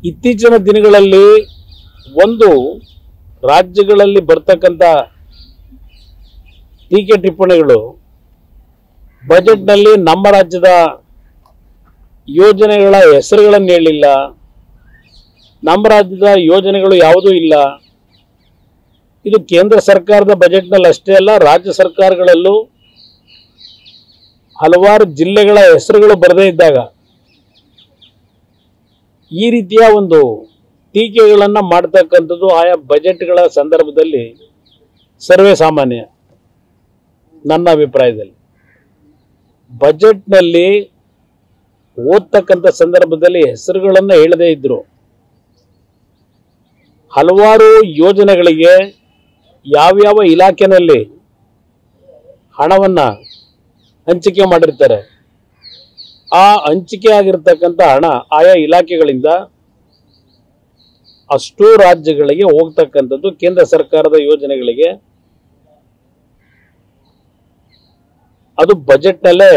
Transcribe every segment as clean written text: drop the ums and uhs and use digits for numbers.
ಇತ್ತೀಚಿನ ದಿನಗಳಲ್ಲಿ ಒಂದು ರಾಜ್ಯಗಳಲ್ಲಿ ಬರ್ತಕ್ಕಂಥ ಟೀಕೆ ಟಿಪ್ಪಣಿಗಳು ಬಜೆಟ್ನಲ್ಲಿ ನಮ್ಮ ರಾಜ್ಯದ ಯೋಜನೆಗಳ ಹೆಸರುಗಳನ್ನು ಹೇಳಿಲ್ಲ, ನಮ್ಮ ರಾಜ್ಯದ ಯೋಜನೆಗಳು ಯಾವುದೂ ಇಲ್ಲ. ಇದು ಕೇಂದ್ರ ಸರ್ಕಾರದ ಬಜೆಟ್ನಲ್ಲಿ ಅಷ್ಟೇ ಅಲ್ಲ, ರಾಜ್ಯ ಸರ್ಕಾರಗಳಲ್ಲೂ ಹಲವಾರು ಜಿಲ್ಲೆಗಳ ಹೆಸರುಗಳು ಬರದೇ ಇದ್ದಾಗ ಈ ರೀತಿಯ ಒಂದು ಟೀಕೆಗಳನ್ನು ಮಾಡ್ತಕ್ಕಂಥದ್ದು ಆಯಾ ಬಜೆಟ್ಗಳ ಸಂದರ್ಭದಲ್ಲಿ ಸರ್ವೇ ಸಾಮಾನ್ಯ. ನನ್ನ ಅಭಿಪ್ರಾಯದಲ್ಲಿ ಬಜೆಟ್ನಲ್ಲಿ ಓದ್ತಕ್ಕಂಥ ಸಂದರ್ಭದಲ್ಲಿ ಹೆಸರುಗಳನ್ನು ಹೇಳದೇ ಇದ್ರು ಹಲವಾರು ಯೋಜನೆಗಳಿಗೆ ಯಾವ್ಯಾವ ಇಲಾಖೆಯಲ್ಲಿ ಹಣವನ್ನು ಹಂಚಿಕೆ ಮಾಡಿರ್ತಾರೆ, ಆ ಹಂಚಿಕೆ ಆಗಿರ್ತಕ್ಕಂಥ ಹಣ ಆಯಾ ಇಲಾಖೆಗಳಿಂದ ಅಷ್ಟೂ ರಾಜ್ಯಗಳಿಗೆ ಹೋಗ್ತಕ್ಕಂಥದ್ದು ಕೇಂದ್ರ ಸರ್ಕಾರದ ಯೋಜನೆಗಳಿಗೆ. ಅದು ಬಜೆಟ್ನಲ್ಲೇ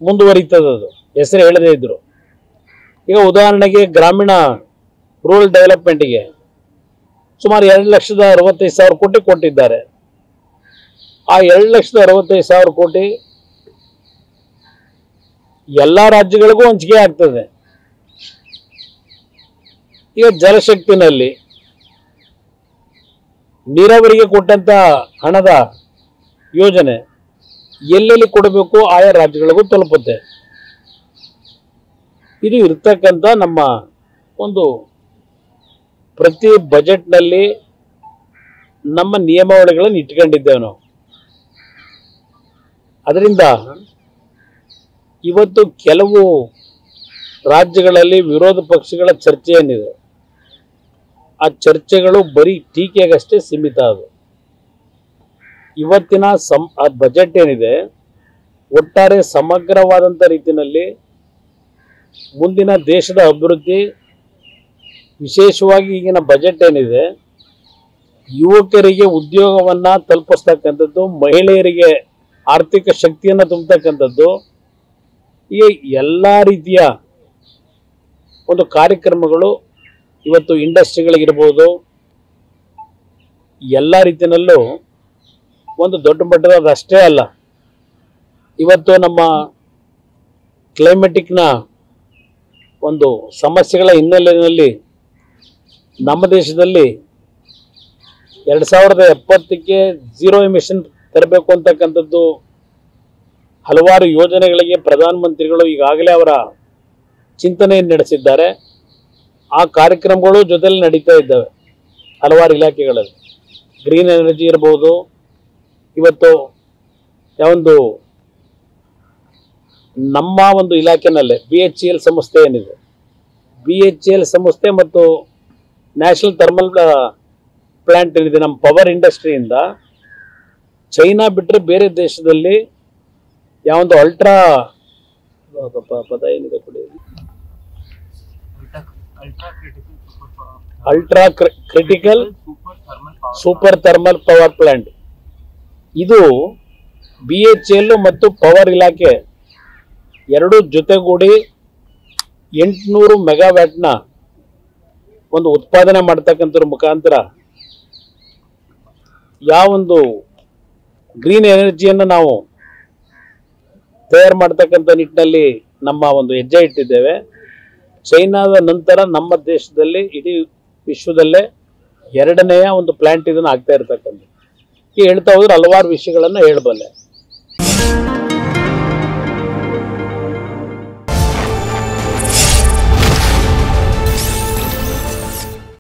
ಮುಂದುವರಿತದೆ. ಅದು ಹೆಸರು ಹೇಳದೇ ಇದ್ರು. ಈಗ ಉದಾಹರಣೆಗೆ ಗ್ರಾಮೀಣ ರೂರಲ್ ಡೆವಲಪ್ಮೆಂಟ್ಗೆ ಸುಮಾರು 2,65,000 ಕೋಟಿ ಕೊಟ್ಟಿದ್ದಾರೆ. ಆ 2,65,000 ಕೋಟಿ ಎಲ್ಲ ರಾಜ್ಯಗಳಿಗೂ ಹಂಚಿಕೆ ಆಗ್ತದೆ. ಈಗ ಜಲಶಕ್ತಿನಲ್ಲಿ ನೀರಾವರಿಗೆ ಕೊಟ್ಟಂತ ಹಣದ ಯೋಜನೆ ಎಲ್ಲೆಲ್ಲಿ ಕೊಡಬೇಕು ಆಯಾ ರಾಜ್ಯಗಳಿಗೂ ತಲುಪುತ್ತೆ. ಇದು ಇರ್ತಕ್ಕಂಥ ನಮ್ಮ ಒಂದು ಪ್ರತಿ ಬಜೆಟ್ನಲ್ಲಿ ನಮ್ಮ ನಿಯಮಾವಳಿಗಳನ್ನು ಇಟ್ಕೊಂಡಿದ್ದೇವೆ ನಾವು. ಅದರಿಂದ ಇವತ್ತು ಕೆಲವು ರಾಜ್ಯಗಳಲ್ಲಿ ವಿರೋಧ ಪಕ್ಷಗಳ ಚರ್ಚೆ ಏನಿದೆ, ಆ ಚರ್ಚೆಗಳು ಬರೀ ಟೀಕೆಗಷ್ಟೇ ಸೀಮಿತ. ಅದು ಇವತ್ತಿನ ಬಜೆಟ್ ಏನಿದೆ ಒಟ್ಟಾರೆ ಸಮಗ್ರವಾದಂಥ ರೀತಿಯಲ್ಲಿ ಮುಂದಿನ ದೇಶದ ಅಭಿವೃದ್ಧಿ, ವಿಶೇಷವಾಗಿ ಈಗಿನ ಬಜೆಟ್ ಏನಿದೆ ಯುವಕರಿಗೆ ಉದ್ಯೋಗವನ್ನು ತಲುಪಿಸ್ತಕ್ಕಂಥದ್ದು, ಮಹಿಳೆಯರಿಗೆ ಆರ್ಥಿಕ ಶಕ್ತಿಯನ್ನು ತುಂಬತಕ್ಕಂಥದ್ದು, ಈ ಎಲ್ಲ ರೀತಿಯ ಒಂದು ಕಾರ್ಯಕ್ರಮಗಳು ಇವತ್ತು ಇಂಡಸ್ಟ್ರಿಗಳಿಗಿರ್ಬೋದು ಎಲ್ಲ ರೀತಿಯಲ್ಲೂ ಒಂದು ದೊಡ್ಡ ಮಟ್ಟದ ಅಷ್ಟೇ ಅಲ್ಲ, ಇವತ್ತು ನಮ್ಮ ಕ್ಲೈಮೆಟಿಕ್ನ ಒಂದು ಸಮಸ್ಯೆಗಳ ಹಿನ್ನೆಲೆಯಲ್ಲಿ ನಮ್ಮ ದೇಶದಲ್ಲಿ 2070ಕ್ಕೆ ಝೀರೋ ಎಮಿಷನ್ ತರಬೇಕು ಅಂತಕ್ಕಂಥದ್ದು ಹಲವಾರು ಯೋಜನೆಗಳಿಗೆ ಪ್ರಧಾನಮಂತ್ರಿಗಳು ಈಗಾಗಲೇ ಅವರ ಚಿಂತನೆಯನ್ನು ನಡೆಸಿದ್ದಾರೆ. ಆ ಕಾರ್ಯಕ್ರಮಗಳು ಜೊತೆಲಿ ನಡೀತಾ ಇದ್ದಾವೆ ಹಲವಾರು ಇಲಾಖೆಗಳಲ್ಲಿ. ಗ್ರೀನ್ ಎನರ್ಜಿ ಇರ್ಬೋದು, ಇವತ್ತು ಯಾವೊಂದು ನಮ್ಮ ಒಂದು ಇಲಾಖೆನಲ್ಲೇ BHEL ಸಂಸ್ಥೆ ಏನಿದೆ, BHEL ಸಂಸ್ಥೆ ಮತ್ತು ನ್ಯಾಷನಲ್ ಥರ್ಮಲ್ ಪ್ಲಾಂಟ್ ಏನಿದೆ ನಮ್ಮ ಪವರ್ ಇಂಡಸ್ಟ್ರಿಯಿಂದ, ಚೈನಾ ಬಿಟ್ಟರೆ ಬೇರೆ ದೇಶದಲ್ಲಿ ಯಾವೊಂದು ಅಲ್ಟ್ರಾ ಪದ ಏನಿದೆ ಕೊಡಿ, ultra critical super thermal power plant, ಇದು BHEL ಮತ್ತು ಪವರ್ ಇಲಾಖೆ ಎರಡೂ ಜೊತೆಗೂಡಿ 800 ಮೆಗಾವ್ಯಾಟ್ನ ಒಂದು ಉತ್ಪಾದನೆ ಮಾಡ್ತಕ್ಕಂಥದ್ರ ಮುಖಾಂತರ ಯಾವೊಂದು ಗ್ರೀನ್ ಎನರ್ಜಿಯನ್ನು ನಾವು ತಯಾರು ಮಾಡ್ತಕ್ಕಂಥ ನಿಟ್ಟಿನಲ್ಲಿ ನಮ್ಮ ಒಂದು ಹೆಜ್ಜೆ ಇಟ್ಟಿದ್ದೇವೆ. ಚೈನಾದ ನಂತರ ನಮ್ಮ ದೇಶದಲ್ಲಿ ಇಡೀ ವಿಶ್ವದಲ್ಲೇ ಎರಡನೆಯ ಒಂದು ಪ್ಲಾಂಟ್ ಇದನ್ನು ಆಗ್ತಾ ಇರ್ತಕ್ಕಂಥ. ಈ ಹೇಳ್ತಾ ಹೋದ್ರೆ ಹಲವಾರು ವಿಷಯಗಳನ್ನು ಹೇಳಬಲ್ಲೆ.